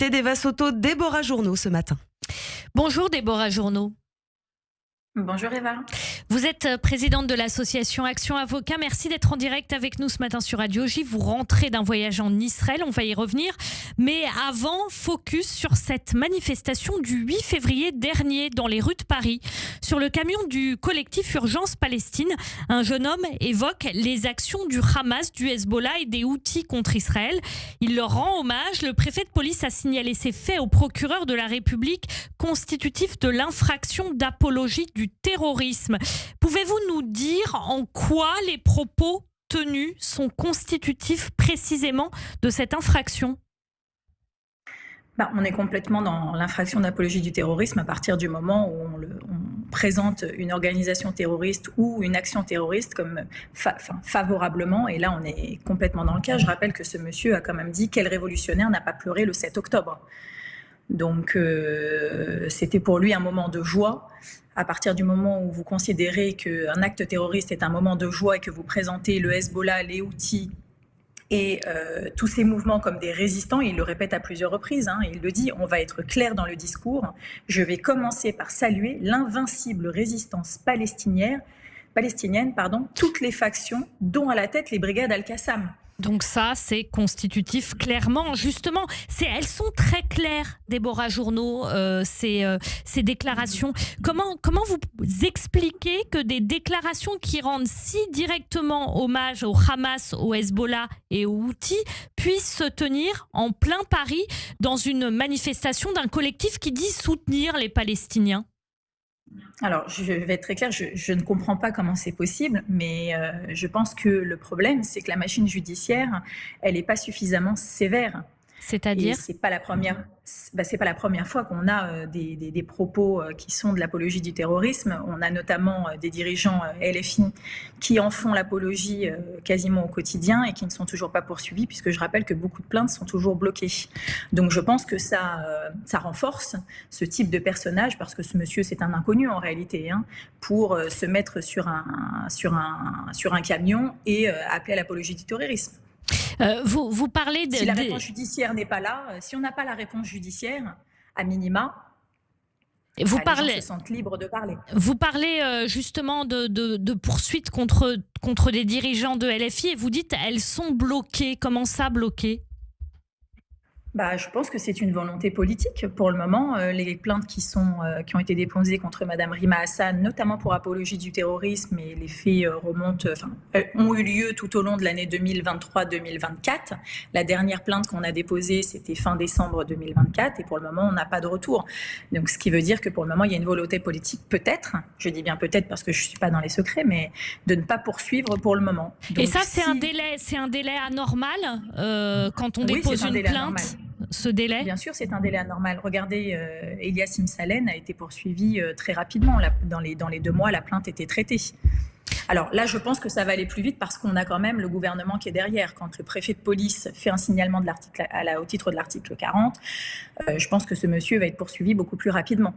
l'invité d'Eva Soto, Déborah Journeau, ce matin. Bonjour Déborah Journeau. Bonjour Eva. Vous êtes présidente de l'association Action Avocat. Merci d'être en direct avec nous ce matin sur Radio J. Vous rentrez d'un voyage en Israël, on va y revenir. Mais avant, focus sur cette manifestation du 8 février dernier dans les rues de Paris. Sur le camion du collectif Urgence Palestine, un jeune homme évoque les actions du Hamas, du Hezbollah et des Houthis contre Israël. Il leur rend hommage. Le préfet de police a signalé ces faits au procureur de la République, constitutif de l'infraction d'apologie du terrorisme. Pouvez-vous nous dire en quoi les propos tenus sont constitutifs précisément de cette infraction ? On est complètement dans l'infraction d'apologie du terrorisme à partir du moment où on présente une organisation terroriste ou une action terroriste comme favorablement. Et là, on est complètement dans le cas. Je rappelle que ce monsieur a quand même dit « Quel révolutionnaire n'a pas pleuré le 7 octobre ?» Donc, c'était pour lui un moment de joie. À partir du moment où vous considérez qu'un acte terroriste est un moment de joie et que vous présentez le Hezbollah, les Houthis et tous ces mouvements comme des résistants, il le répète à plusieurs reprises, il le dit, on va être clair dans le discours. Je vais commencer par saluer l'invincible résistance palestinienne, toutes les factions, dont à la tête les brigades Al-Qassam. Donc ça, c'est constitutif clairement. Justement, elles sont très claires, Déborah Journeau, ces déclarations. Comment vous expliquez que des déclarations qui rendent si directement hommage au Hamas, au Hezbollah et aux Houthis puissent se tenir en plein Paris dans une manifestation d'un collectif qui dit soutenir les Palestiniens ? Alors, je vais être très claire, je ne comprends pas comment c'est possible, mais je pense que le problème, c'est que la machine judiciaire, elle n'est pas suffisamment sévère. C'est-à-dire ? C'est pas la première fois qu'on a des propos qui sont de l'apologie du terrorisme. On a notamment des dirigeants LFI qui en font l'apologie quasiment au quotidien et qui ne sont toujours pas poursuivis, puisque je rappelle que beaucoup de plaintes sont toujours bloquées. Donc je pense que ça renforce ce type de personnage, parce que ce monsieur, c'est un inconnu en réalité, pour se mettre sur un camion et appeler à l'apologie du terrorisme. Vous parlez Si la réponse judiciaire n'est pas là, si on n'a pas la réponse judiciaire, à minima, les gens se sentent libres de parler. Vous parlez justement de poursuites contre des dirigeants de LFI et vous dites elles sont bloquées. Comment ça, bloquées ? Je pense que c'est une volonté politique. Pour le moment, les plaintes qui ont été déposées contre Madame Rima Hassan, notamment pour apologie du terrorisme, et les faits ont eu lieu tout au long de l'année 2023-2024. La dernière plainte qu'on a déposée, c'était fin décembre 2024, et pour le moment, on n'a pas de retour. Donc, ce qui veut dire que pour le moment, il y a une volonté politique, peut-être, je dis bien peut-être parce que je ne suis pas dans les secrets, mais de ne pas poursuivre pour le moment. Donc, et ça, c'est un délai anormal quand on dépose une plainte anormal. Ce délai ? Bien sûr, c'est un délai anormal. Regardez, Elias Imsalen a été poursuivi très rapidement. Dans les 2 mois, la plainte était traitée. Alors là, je pense que ça va aller plus vite parce qu'on a quand même le gouvernement qui est derrière. Quand le préfet de police fait un signalement au titre de l'article 40, je pense que ce monsieur va être poursuivi beaucoup plus rapidement.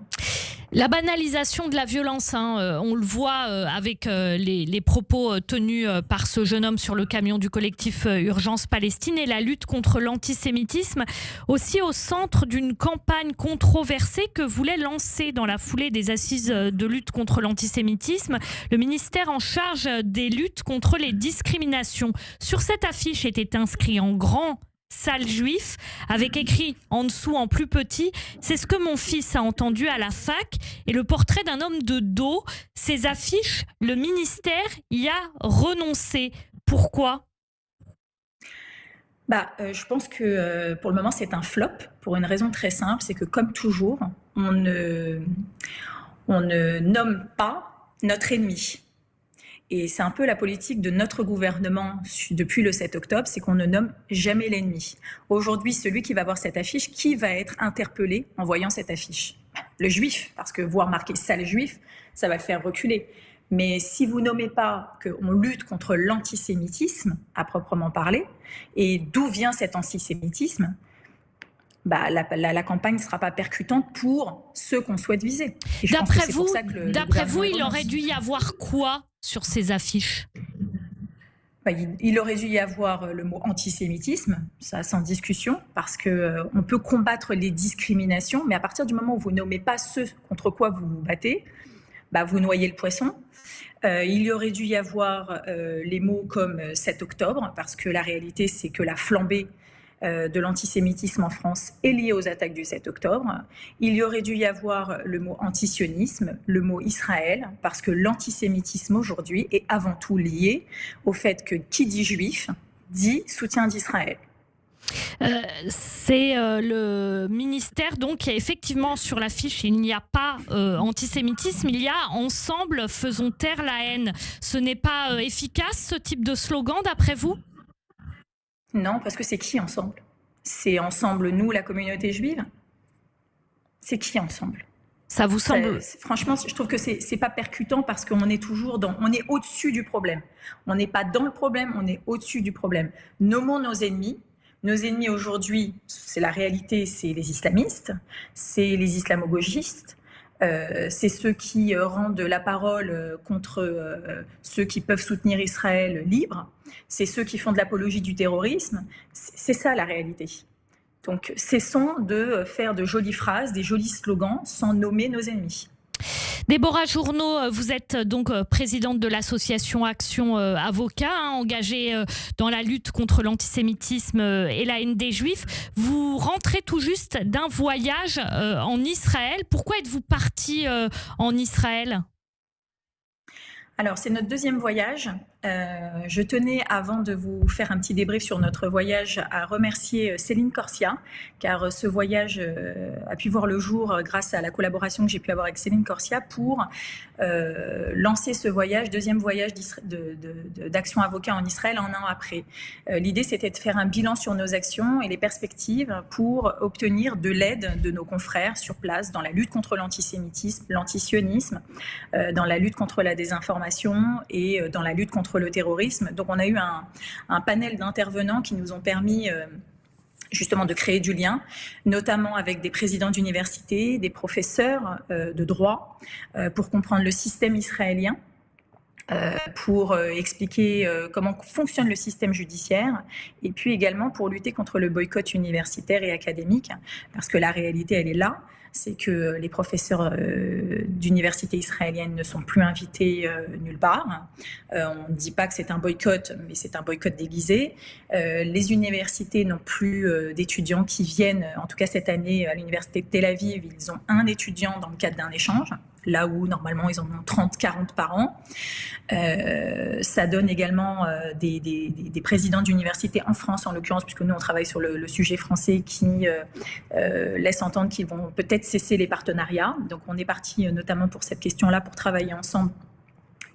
La banalisation de la violence, on le voit avec les propos tenus par ce jeune homme sur le camion du collectif Urgence Palestine, et la lutte contre l'antisémitisme, aussi au centre d'une campagne controversée que voulait lancer dans la foulée des assises de lutte contre l'antisémitisme le ministère en charge des luttes contre les discriminations. Sur cette affiche était inscrit en grand « Salle juif » avec écrit en dessous en plus petit « C'est ce que mon fils a entendu à la fac » et le portrait d'un homme de dos. Ces affiches, le ministère y a renoncé. Pourquoi ? Je pense que pour le moment c'est un flop, pour une raison très simple, c'est que comme toujours, on ne nomme pas notre ennemi. Et c'est un peu la politique de notre gouvernement depuis le 7 octobre, c'est qu'on ne nomme jamais l'ennemi. Aujourd'hui, celui qui va voir cette affiche, qui va être interpellé en voyant cette affiche ? Le juif, parce que voir marqué « salle juif », ça va le faire reculer. Mais si vous nommez pas qu'on lutte contre l'antisémitisme, à proprement parler, et d'où vient cet antisémitisme, la campagne ne sera pas percutante pour ceux qu'on souhaite viser. D'après vous, il aurait dû y avoir quoi sur ces affiches ? Il aurait dû y avoir le mot antisémitisme, ça sans discussion, parce qu'on peut combattre les discriminations, mais à partir du moment où vous nommez pas ceux contre quoi vous vous battez, vous noyez le poisson. Il y aurait dû y avoir les mots comme 7 octobre, parce que la réalité, c'est que la flambée de l'antisémitisme en France est liée aux attaques du 7 octobre. Il y aurait dû y avoir le mot antisionisme, le mot Israël, parce que l'antisémitisme aujourd'hui est avant tout lié au fait que qui dit juif dit soutien d'Israël. C'est le ministère donc qui a effectivement sur l'affiche, il n'y a pas antisémitisme, il y a ensemble faisons taire la haine. Ce n'est pas efficace ce type de slogan d'après vous ? Non, parce que c'est qui ensemble ? C'est ensemble nous, la communauté juive ? C'est qui ensemble ? Ça vous semble ? Franchement, je trouve que c'est pas percutant parce qu'on est toujours on est au-dessus du problème. On n'est pas dans le problème, on est au-dessus du problème. Nommons nos ennemis. Nos ennemis aujourd'hui, c'est la réalité, c'est les islamistes, c'est les islamo-gauchistes, c'est ceux qui rendent la parole contre ceux qui peuvent soutenir Israël libre, c'est ceux qui font de l'apologie du terrorisme. C'est ça la réalité. Donc cessons de faire de jolies phrases, des jolis slogans sans nommer nos ennemis. Déborah Journeau, vous êtes donc présidente de l'association Action Avocats, engagée dans la lutte contre l'antisémitisme et la haine des Juifs. Vous rentrez tout juste d'un voyage en Israël. Pourquoi êtes-vous partie en Israël ? Alors, c'est notre deuxième voyage. Je tenais, avant de vous faire un petit débrief sur notre voyage, à remercier Céline Corsia, car ce voyage a pu voir le jour grâce à la collaboration que j'ai pu avoir avec Céline Corsia pour lancer ce voyage, deuxième voyage d'Action Avocats en Israël un an après. L'idée, c'était de faire un bilan sur nos actions et les perspectives pour obtenir de l'aide de nos confrères sur place dans la lutte contre l'antisémitisme, l'antisionisme, dans la lutte contre la désinformation et dans la lutte contre le terrorisme. Donc on a eu un panel d'intervenants qui nous ont permis justement de créer du lien, notamment avec des présidents d'université, des professeurs de droit, pour comprendre le système israélien, pour expliquer comment fonctionne le système judiciaire, et puis également pour lutter contre le boycott universitaire et académique, parce que la réalité, elle est là. C'est que les professeurs d'université israélienne ne sont plus invités nulle part. On ne dit pas que c'est un boycott, mais c'est un boycott déguisé. Les universités n'ont plus d'étudiants qui viennent, en tout cas cette année à l'université de Tel Aviv, ils ont un étudiant dans le cadre d'un échange, là où normalement ils en ont 30, 40 par an. Ça donne également des présidents d'université en France, en l'occurrence, puisque nous on travaille sur le sujet français, qui laissent entendre qu'ils vont peut-être cesser les partenariats. Donc on est parti notamment pour cette question-là, pour travailler ensemble,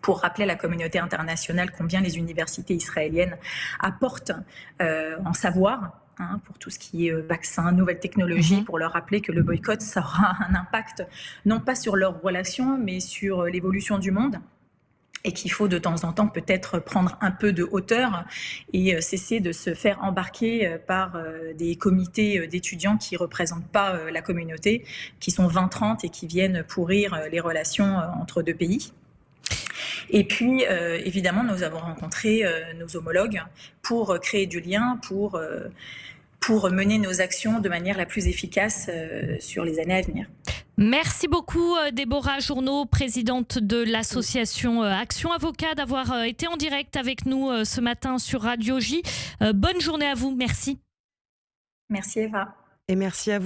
pour rappeler à la communauté internationale combien les universités israéliennes apportent en savoir, pour tout ce qui est vaccins, nouvelles technologies, pour leur rappeler que le boycott, ça aura un impact non pas sur leurs relations, mais sur l'évolution du monde. Et qu'il faut de temps en temps peut-être prendre un peu de hauteur et cesser de se faire embarquer par des comités d'étudiants qui ne représentent pas la communauté, qui sont 20-30 et qui viennent pourrir les relations entre deux pays. Et puis, évidemment, nous avons rencontré nos homologues pour créer du lien, pour mener nos actions de manière la plus efficace sur les années à venir. Merci beaucoup Déborah Journeau, présidente de l'association Action Avocats, d'avoir été en direct avec nous ce matin sur Radio J. Bonne journée à vous, merci. Merci Eva. Et merci à vous.